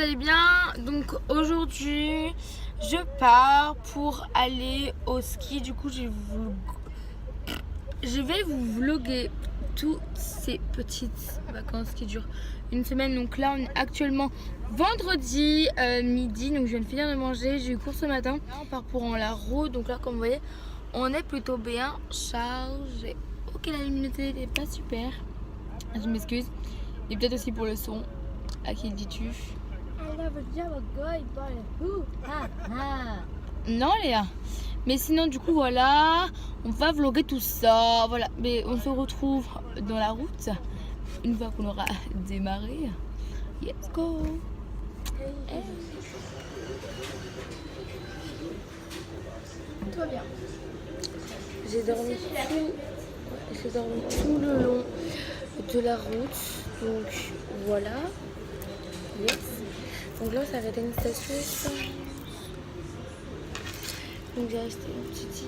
allez bien. Donc aujourd'hui je pars pour aller au ski. Du coup je vais vous vlogger toutes ces petites vacances qui durent une semaine. Donc là on est actuellement vendredi midi, donc je viens de finir de manger, j'ai eu cours ce matin. Là on part pour la route, donc là comme vous voyez on est plutôt bien chargé. Ok, la luminosité n'est pas super, je m'excuse, et peut-être aussi pour le son. À qui le dis-tu? Non Léa. Mais sinon du coup voilà, on va vlogger tout ça. Voilà, mais on se retrouve dans la route une fois qu'on aura démarré. Let's go. Hey. Tout va bien. J'ai dormi tout le long de la route. Donc voilà. Yes. Donc là on s'est arrêté à une station. Donc j'ai acheté une petite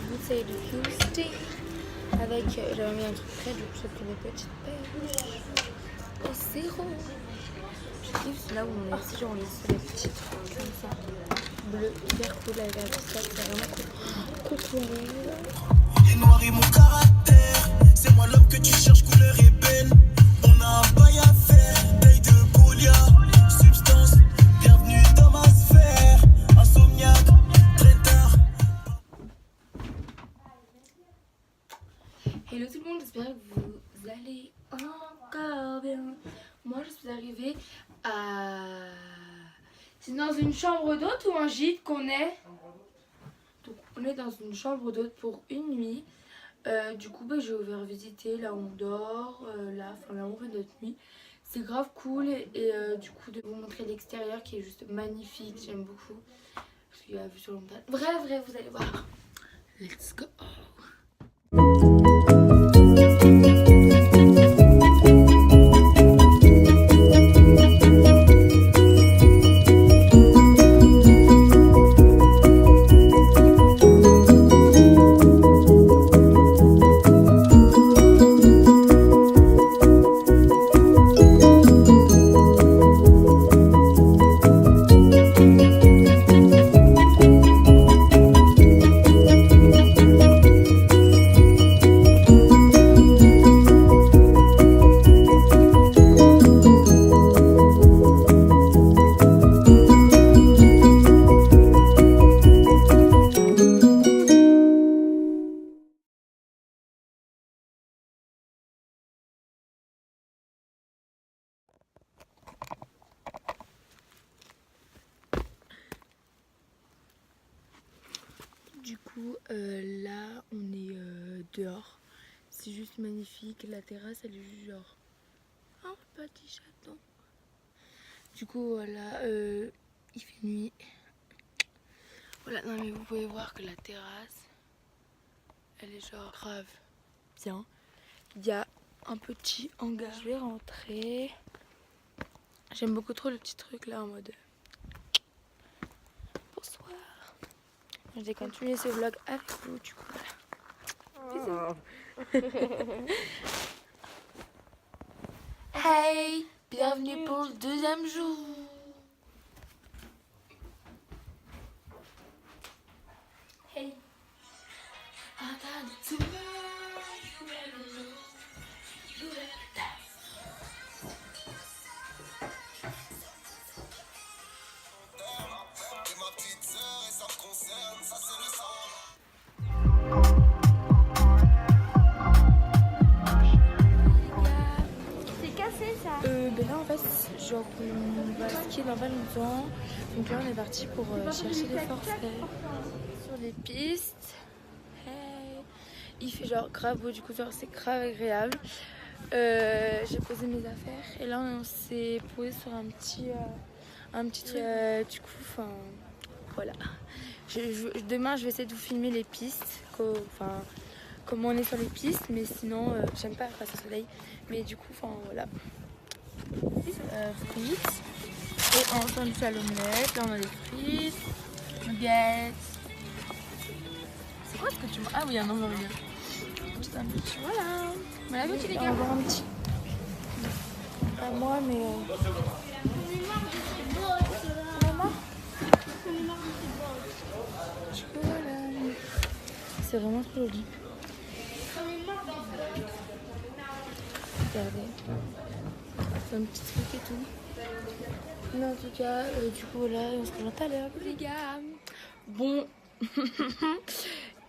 bouteille de Houston avec, j'avais mis un truc près, du coup j'ai pris des petites perles au sirop. Je kiffe, c'est là où on est ici, genre on est sur des petites comme ça, bleu, hyper cool avec la biscotte, c'est vraiment cool. Cool. Les noirs et mon caractère, c'est moi l'homme que tu cherches, couleur ébène. On a un bail à faire, taille de Goliath, substance, bienvenue dans ma sphère, insomniaque. Hello tout le monde, j'espère que vous allez encore bien. Moi je suis arrivée à... C'est dans une chambre d'hôte ou un gîte qu'on est? Donc on est dans une chambre d'hôte pour une nuit. Du coup j'ai ouvert visiter là où on dort, là où on fait notre nuit. C'est grave cool et du coup de vous montrer l'extérieur qui est juste magnifique, j'aime beaucoup. Parce qu'il y a la vue sur le montagne. Bref, vous allez voir. Let's go. Du coup là on est dehors, c'est juste magnifique, la terrasse elle est juste genre un petit château. Du coup voilà, il fait nuit. Voilà, non mais vous pouvez voir que la terrasse elle est genre grave bien. Il y a un petit hangar, je vais rentrer. J'aime beaucoup trop le petit truc là en mode bonsoir. Je vais continuer ce vlog avec vous du coup voilà. Hey, bienvenue pour le deuxième jour. Hey. I got it to you better know, you better dance. Et ma petite sœur, et ça me concerne, ça c'est le sang. C'est cassé ça. Ben là en fait genre on va skier dans pas longtemps. Donc là on est parti pour chercher des forfaits sur les pistes. Hey. Il fait genre grave beau, du coup genre c'est grave agréable. J'ai posé mes affaires et là on s'est posé sur un petit truc. Du coup enfin voilà. Demain je vais essayer de vous filmer les pistes, comment on est sur les pistes, mais sinon j'aime pas face au soleil. Mais du coup enfin voilà. Frites et en sandwich à l'omelette, là on a des frites, nuggets. C'est quoi ce que tu manges? Ah oui, un hamburger. Petit sandwich, voilà. On va avoir un petit. Pas moi mais est marre de ces bosses là. On est marre. On est marre de ces bosses. Du coup, voilà. C'est vraiment trop joli. On est marre de ces bosses. Regardez. C'est un petit truc et tout. Mais en tout cas, du coup, voilà, on se revoit tout à l'heure, les gars. Bon,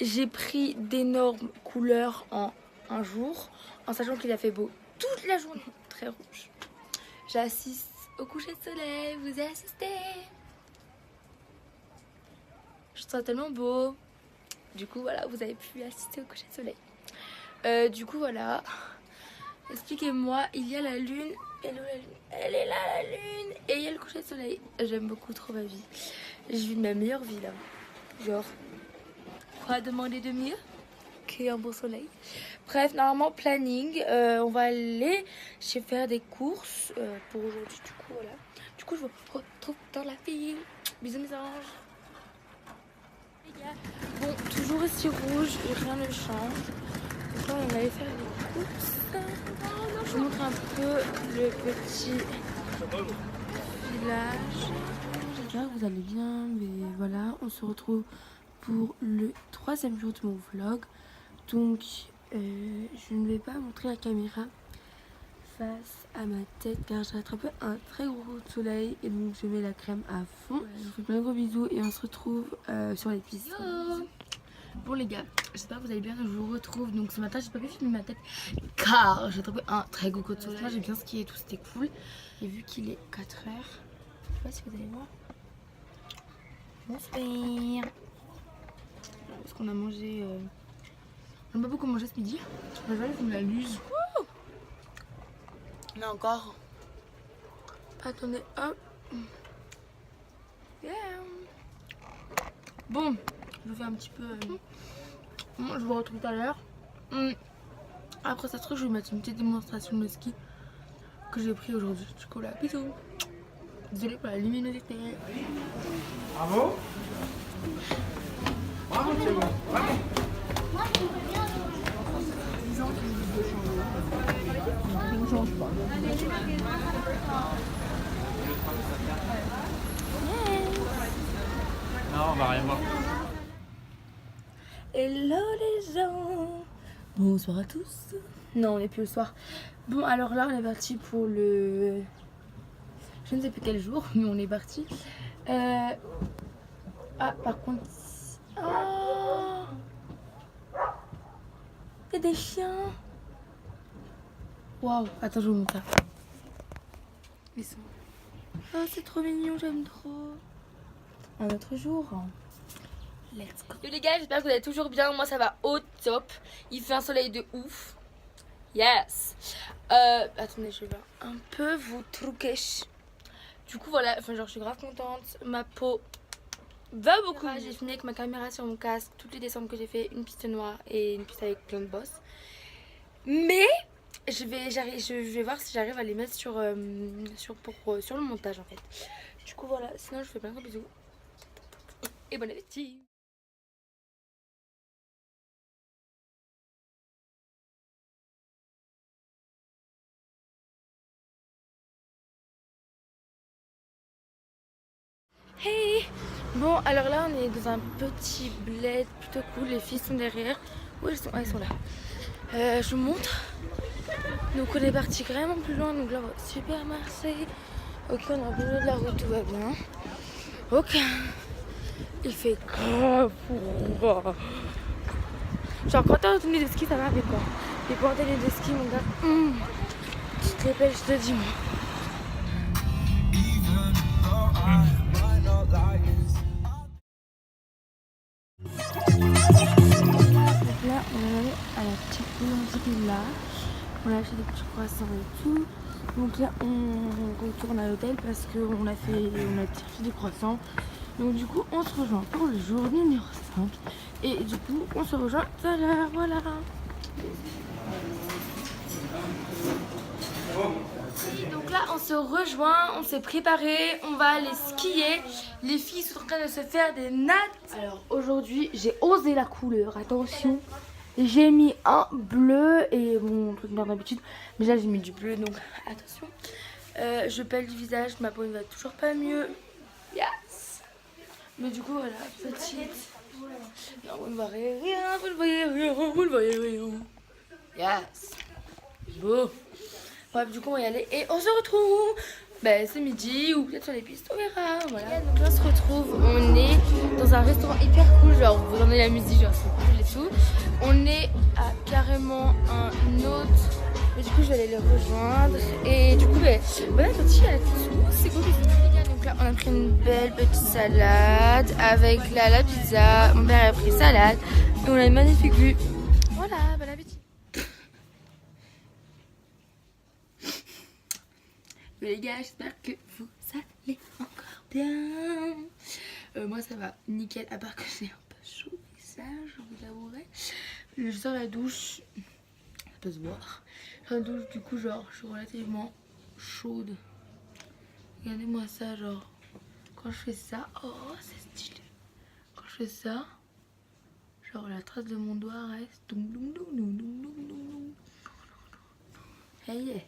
j'ai pris d'énormes couleurs en un jour, en sachant qu'il a fait beau toute la journée, très rouge. J'assiste au coucher de soleil, vous assistez. Je trouve ça tellement beau. Du coup, voilà, vous avez pu assister au coucher de soleil. Du coup, voilà. Expliquez-moi, il y a la lune. Elle est où la lune? Elle est là, la lune. Et il y a le coucher de soleil. J'aime beaucoup trop ma vie. Je vis ma meilleure vie là. Genre, quoi demander de mieux qu'un beau soleil? Bref, normalement, planning. On va aller chez faire des courses pour aujourd'hui. Du coup, voilà. Du coup, je vous retrouve dans la ville. Bisous, mes anges. Les gars, bon, toujours aussi rouge. Rien ne change. Donc là, on va aller faire des courses. Je vous montre un peu le petit village. J'espère que vous allez bien, mais voilà, on se retrouve pour le 3e jour de mon vlog. Donc, je ne vais pas montrer la caméra face à ma tête car j'ai attrapé un très gros coup de soleil et donc je mets la crème à fond. Je vous fais plein de gros bisous et on se retrouve sur les pistes. Bon les gars, j'espère que vous allez bien, je vous retrouve. Donc ce matin j'ai pas pu filmer ma tête car j'ai trouvé un très gros coup de soleil. J'ai bien skié et tout, c'était cool. Et vu qu'il est 4h, je sais pas si vous allez voir. Bonsoir. Parce qu'on a mangé... On n'a pas beaucoup mangé ce midi. Je vais vous la luse. Là encore. Attendez, hop. Yeah. Bon, je vous fais un petit peu... Moi, je vous retrouve tout à l'heure. Après ça se trouve, je vais mettre une petite démonstration de ski que j'ai pris aujourd'hui. Du coup, là, bisous. Désolée pour la luminosité. Bravo. Bravo, c'est bon. Bravo. Moi, je veux bien. On change pas. Non, on va rien voir. Hello les gens. Bonsoir à tous. Non, on n'est plus le soir. Bon, alors là, on est parti pour le... Je ne sais plus quel jour, mais on est parti. Ah, par contre... Oh, il y a des chiens. Waouh, attends, je vous montre ça. Ils sont... Oh, c'est trop mignon, j'aime trop. Un autre jour. Let's go. Yo les gars, j'espère que vous allez toujours bien. Moi ça va au top. Il fait un soleil de ouf. Yes. Attendez, je vais un peu vous truquer. Du coup voilà, enfin genre je suis grave contente. Ma peau va beaucoup. J'ai filmé avec ma caméra sur mon casque toutes les descentes que j'ai fait, une piste noire et une piste avec plein de bosses. Mais je vais voir si j'arrive à les mettre sur le montage en fait. Du coup voilà, sinon je vous fais plein de gros bisous. Et bon appétit. Hey! Bon, alors là, on est dans un petit bled plutôt cool. Les filles sont derrière. Où elles sont? Ah, elles sont là. Je vous montre. Donc, on est parti vraiment plus loin. Donc là, on va super Marseille. Ok, on est au milieu de la route, tout va bien. Ok. Il fait grave froid. Genre, quand t'es en tenue de ski, ça va avec quoi? Et quand t'es en tenue de ski, mon gars, tu te rappelles, je te dis, moi. Donc là, on est allé à la petite boulangerie là. On a acheté des petits croissants et tout. Donc là, on retourne à l'hôtel parce qu'on a tiré des croissants. Donc du coup, on se rejoint pour le jour numéro 5. Et du coup, on se rejoint tout à l'heure. Voilà. Donc là, on se rejoint, on s'est préparé, on va aller skier. Les filles sont en train de se faire des nattes. Alors aujourd'hui, j'ai osé la couleur, attention. J'ai mis un bleu et mon truc d'habitude, mais là j'ai mis du bleu, donc attention. Je pèle du visage, ma peau ne va toujours pas mieux. Yes. Mais du coup, voilà, petite. Non, vous ne voyez rien, vous ne voyez rien, vous ne voyez rien. Yes. Beau. Bref, du coup, on va y aller et on se retrouve. Ben, c'est midi ou peut-être sur les pistes, on verra. Voilà. Donc là, on se retrouve. On est dans un restaurant hyper cool. Genre, vous entendez la musique, genre, c'est cool et tout. On est à carrément un autre. Mais du coup, je vais aller le rejoindre. Et du coup, ben, bon appétit à tous. C'est cool, les gars. Donc là, on a pris une belle petite salade avec la pizza. Mon père a pris salade. Et on a une magnifique vue. Voilà, bon appétit. Les gars, j'espère que vous allez encore bien. Moi ça va nickel, à part que j'ai un peu chaud au visage, je vous avouerai. Je sors la douche, ça peut se voir. Je sors la douche, du coup genre je suis relativement chaude. Regardez-moi ça, genre quand je fais ça, oh c'est stylé. Quand je fais ça, genre la trace de mon doigt reste. Hey.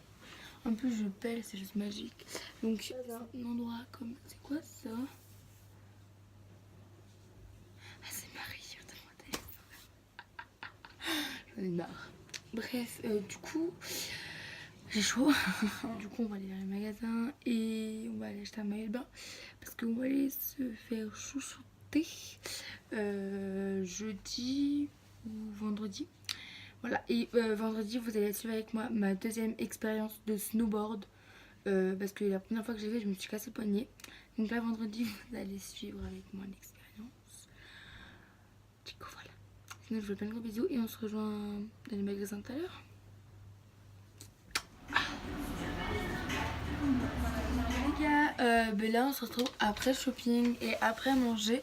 En plus je pèle, c'est juste magique. Donc un endroit comme... C'est quoi ça? Ah c'est Marie sur mon téléphone. J'en ai marre. Bref, du coup, j'ai chaud. Du coup on va aller dans les magasins et on va aller acheter un maillot de bain. Parce qu'on va aller se faire chouchouter jeudi ou vendredi. Voilà, et vendredi vous allez suivre avec moi ma deuxième expérience de snowboard parce que la première fois que j'ai fait je me suis cassé le poignet. Donc là vendredi vous allez suivre avec moi l'expérience. Du coup voilà. Sinon je vous fais plein de gros bisous et on se rejoint dans les magasins tout à l'heure. Les gars, ben là on se retrouve après shopping et après manger.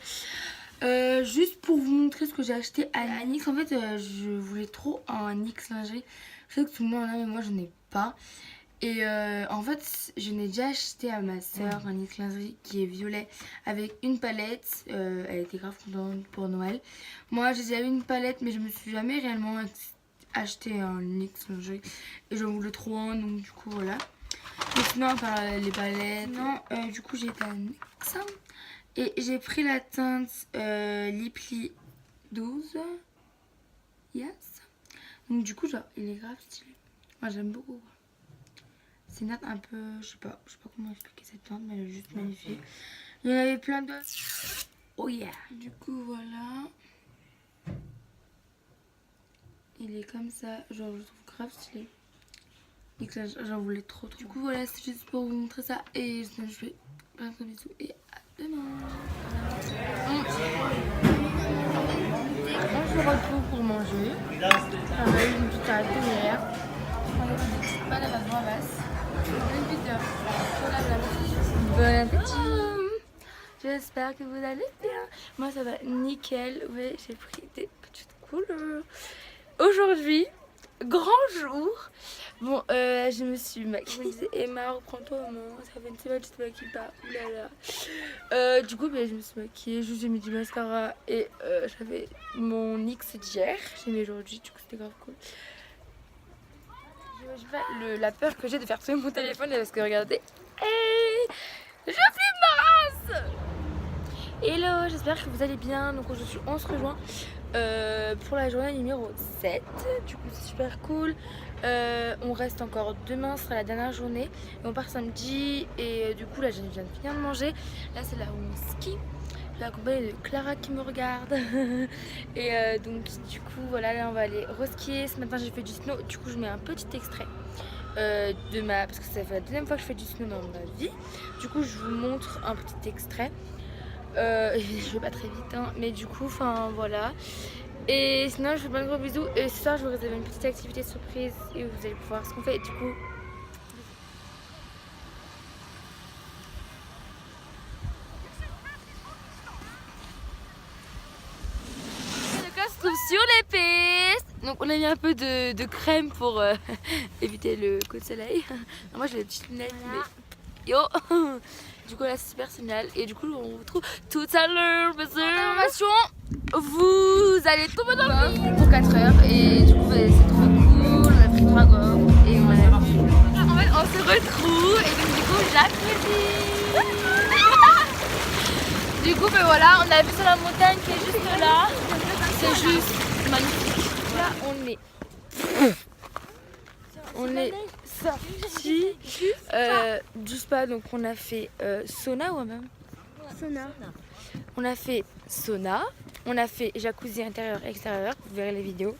Juste pour vous montrer ce que j'ai acheté à NYX. En fait je voulais trop un NYX lingerie. Je sais que tout le monde en a mais moi je n'ai pas. Et en fait je n'ai déjà acheté à ma soeur un NYX lingerie qui est violet avec une palette. Elle était grave contente pour Noël. Moi j'ai déjà eu une palette mais je me suis jamais réellement acheté un NYX lingerie. Et j'en voulais trop un donc du coup voilà. Mais sinon à part les palettes, non, du coup j'ai été à NYX. Et j'ai pris la teinte Liply 12. Yes. Donc du coup genre il est grave stylé. Moi j'aime beaucoup. C'est une teinte un peu, je sais pas comment expliquer cette teinte mais elle est juste magnifique. Il y en avait plein d'autres. Oh yeah. Du coup voilà. Il est comme ça. Genre je le trouve grave stylé. Et que j'en voulais trop. Du coup voilà c'est juste pour vous montrer ça. Et sinon je fais plein de bisous et à demain. On se retrouve pour manger. On a eu une petite arrière. On a des petites bananes à basse. Une pizza. Bon appétit. J'espère que vous allez bien. Moi ça va nickel. Oui, j'ai pris des petites couleurs. Aujourd'hui, grand jour. Bon, je me suis maquillée. Je me disais, Emma, reprends-toi au moins. Ça fait une semaine que tu te maquilles pas. Oulala. Du coup, ben, je me suis maquillée. Juste, j'ai mis du mascara. Et j'avais mon NYX d'hier. J'ai mis aujourd'hui. Du coup, c'était grave cool. Je sais pas la peur que j'ai de faire tomber mon téléphone. Parce que regardez. Hey, je flippe ma race. Hello, j'espère que vous allez bien. Donc aujourd'hui on se rejoint pour la journée numéro 7. Du coup c'est super cool. On reste encore demain, ce sera la dernière journée. Et on part samedi. Et du coup là je viens de finir de manger. Là c'est là où on skie. Je suis accompagnée de Clara qui me regarde. Et donc du coup voilà, là on va aller reskier. Ce matin j'ai fait du snow. Du coup je mets un petit extrait parce que ça fait la deuxième fois que je fais du snow dans ma vie. Du coup je vous montre un petit extrait. Je vais pas très vite hein, mais du coup enfin voilà. Et sinon je vous fais plein de gros bisous. Et ce soir je vous réserve une petite activité surprise et vous allez pouvoir voir ce qu'on fait. Et du coup se trouve sur les pistes. Donc on a mis un peu de crème pour éviter le coup de soleil. Alors, moi j'ai des petites lunettes mais yo. Du coup là c'est super génial. Et du coup on vous retrouve tout à l'heure. Information, vous allez tomber dans le lit pour 4 heures. Et du coup c'est trop cool. On a pris 3 gommes et on a... En fait on se retrouve et donc jacuzzi. Du coup, ben voilà, on a vu sur la montagne qui est juste là. C'est juste magnifique. Là, on est sorti du spa, donc on a fait sauna ou même Sauna. on a fait sauna, on a fait jacuzzi intérieur-extérieur, vous verrez les vidéos.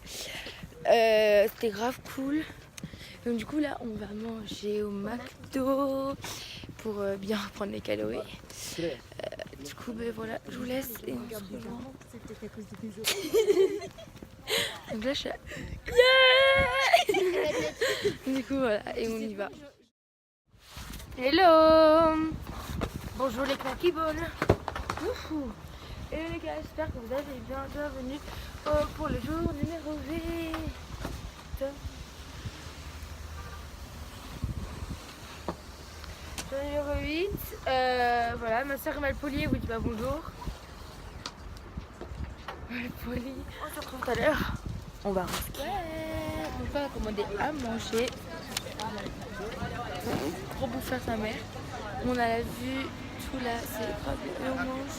C'était grave cool. Donc du coup là on va manger au McDo pour bien reprendre les calories. Du coup ben voilà, je vous laisse et on se rejoint. Donc là je suis là. Yeah. Du coup voilà et on y va. Hello. Bonjour les claquis-balls. Hello les gars, j'espère que vous allez bien. Bienvenue pour le jour numéro 8. Jour numéro 8. Voilà, ma soeur Malpoli vous dit pas bonjour. Malpoli. On se retrouve tout à l'heure. On va rentrer. On va commander à manger. Trop bouffer sa mère. On a la vue tout là, c'est grave. Et on mange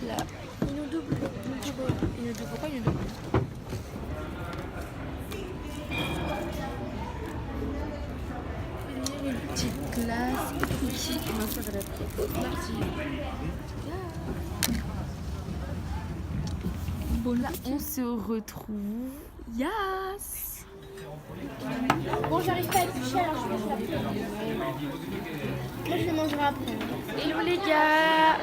là. Il nous double. Pourquoi il nous double? Une petite glace, cookie. Et ma soeur elle a pris au parti. Bon là on se retrouve. Yes. Bon, j'arrive pas à être toucher, alors je mange la plus. Moi, je les mangerai après. Hello les gars.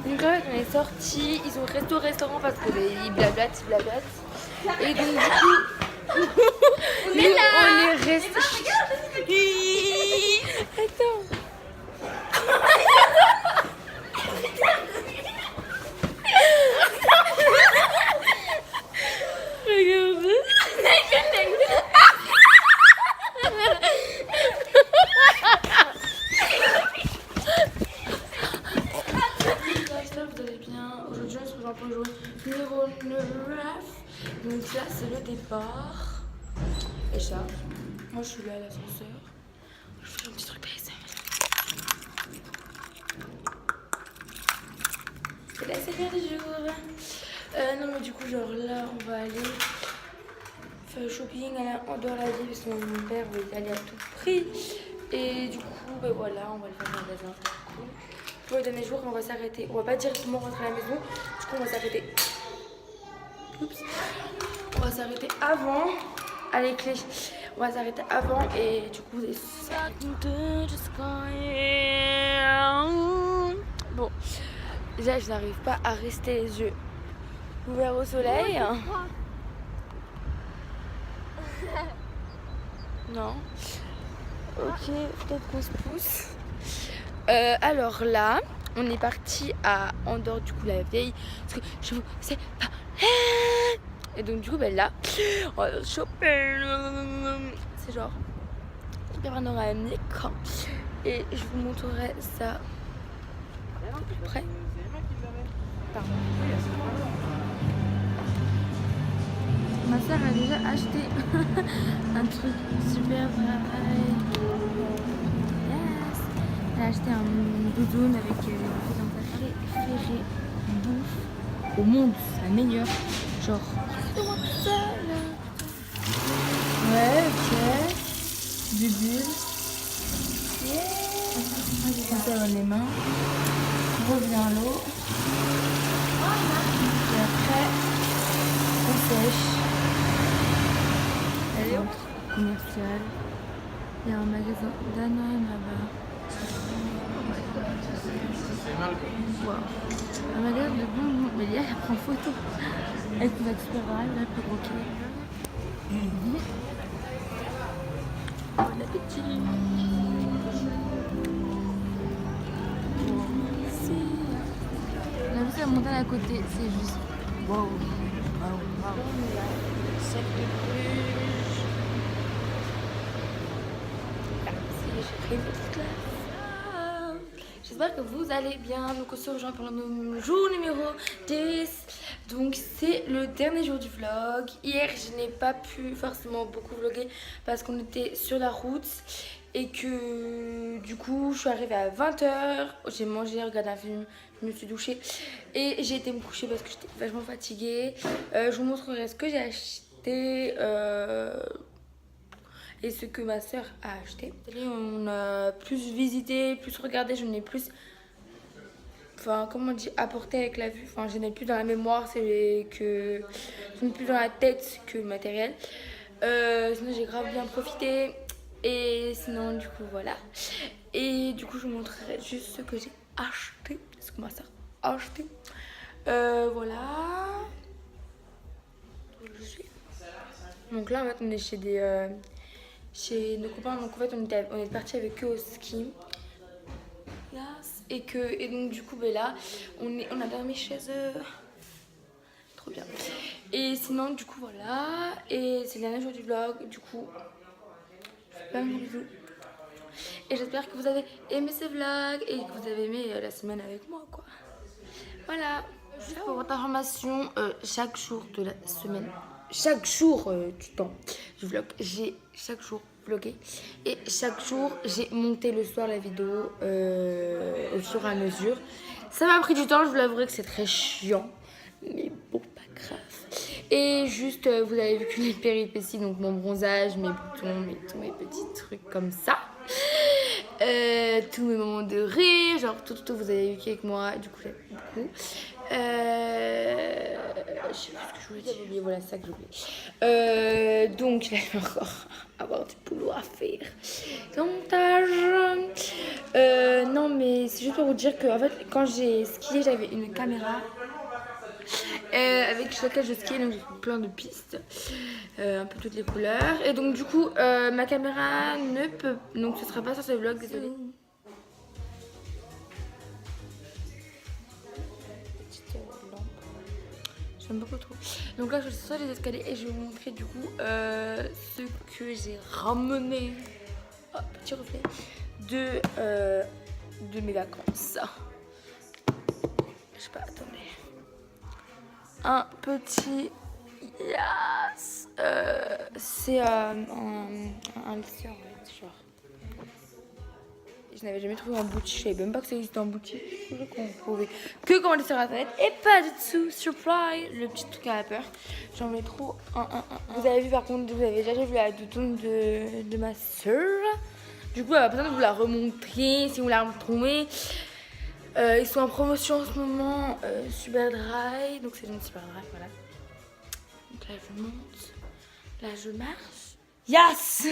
Donc en fait on est sortis, ils ont resté au restaurant parce qu'ils blablatent. Et donc du coup on est resté. Attends. Regardez. J'espère que vous allez bien. Aujourd'hui on se rejoint pour le jour numéro 9. Donc là c'est le départ. Et ça, moi je suis là à l'ascenseur. Je fais un petit truc d'ASMR. C'est l'ASMR du jour. Non mais du coup genre là on va aller faire le shopping en dehors de la ville parce que mon père veut y aller à tout prix. Et du coup ben voilà, on va le faire dans le magasin. Cool. Pour le dernier jour on va s'arrêter. On va pas directement rentrer à la maison. Du coup on va s'arrêter. Oups. On va s'arrêter avant. À les clés. On va s'arrêter avant et du coup c'est ça. Bon. Déjà je n'arrive pas à rester les yeux ouverts au soleil. Non. Ok, peut-être qu'on se pousse. Alors là, on est parti à Andorre, du coup la vieille. Parce que je vous sais pas. Et donc du coup ben là, on va choper. C'est genre hyper panoramique. Et je vous montrerai ça après. Pardon. Ma soeur a déjà acheté un truc super travail. Yes. Elle a acheté un doudoune avec des préférés bouffe au monde, c'est la meilleure. Genre, regardez-moi ça là. Ouais, ok. Du bulle. Yeah. Je ça dans les mains. Revient à l'eau. Et après, on sèche. Elle est au commercial. Il y a un magasin Danone là-bas. Wow. Un magasin de bonbons. Mais Léa, elle prend photo. Avec une expérience, elle peut croquer. Bon appétit. On a vu la montagne à côté, c'est juste wow. Sac de Bruges. J'ai pris une petite classe. J'espère que vous allez bien. Donc on se rejoint pour le jour numéro 10. Donc c'est le dernier jour du vlog. Hier je n'ai pas pu forcément beaucoup vlogger parce qu'on était sur la route. Et que du coup je suis arrivée à 20h, j'ai mangé, regardé un film, je me suis douchée et j'ai été me coucher parce que j'étais vachement fatiguée. Je vous montrerai ce que j'ai acheté et ce que ma soeur a acheté. On a plus visité, plus regardé, j'en ai plus... Enfin, comment on dit, apporté avec la vue. Enfin, j'en ai plus dans la mémoire, c'est que... J'en ai plus dans la tête que le matériel. Sinon, j'ai grave bien profité. Et sinon, du coup, voilà. Et du coup, je vous montrerai juste ce que j'ai acheté. Ce que ma soeur a acheté. Voilà. Donc là, en fait, on est chez nos copains. Donc, en fait, on est parti avec eux au ski. Yes. Et donc, du coup, ben là, on a dormi chez eux. Trop bien. Et sinon, du coup, voilà. Et c'est le dernier jour du vlog. Du coup, plein de bisous. Et j'espère que vous avez aimé ce vlog et que vous avez aimé la semaine avec moi, quoi. Voilà. Juste pour votre information, chaque jour de la semaine, chaque jour du temps du vlog, j'ai chaque jour vlogué. Et chaque jour, j'ai monté le soir la vidéo au fur et à mesure. Ça m'a pris du temps, je vous l'avouerai que c'est très chiant. Mais bon, pas grave. Et juste, vous avez vu que les péripéties, donc mon bronzage, mes boutons, tous mes petits trucs comme ça. Tous mes moments de rire, genre tout, vous avez vu avec moi, du coup j'aime beaucoup. Je sais plus ce que je voulais dire, j'ai oublié, voilà, c'est ça que j'ai oublié. Donc il va encore avoir du boulot à faire. C'est montage. Non mais c'est juste pour vous dire que en fait quand j'ai skié j'avais une caméra. Avec laquelle je skiais, donc j'ai fait plein de pistes, un peu toutes les couleurs. Et donc du coup, ma caméra ne peut... Donc ce sera pas sur ce vlog, désolée. Petite lampe. J'aime beaucoup trop. Donc là, je suis sur les escaliers et je vais vous montrer du coup ce que j'ai ramené. Oh, petit reflet. De mes vacances. Je sais pas, attendez. Un petit yes. C'est un lisseur, genre. Je n'avais jamais trouvé en boutique, je savais même pas que ça existait en boutique. Je qu'on trouvait que commander sur internet et pas du tout surprise, le petit truc à la peur. J'en mets trop un. Vous avez vu par contre, vous avez déjà vu la doudoune de ma soeur. Du coup, elle va peut-être vous la remontrer si vous la retrouvez. Ils sont en promotion en ce moment, Super Dry, donc c'est une Super Dry, voilà. Donc là je monte, là je marche, yes.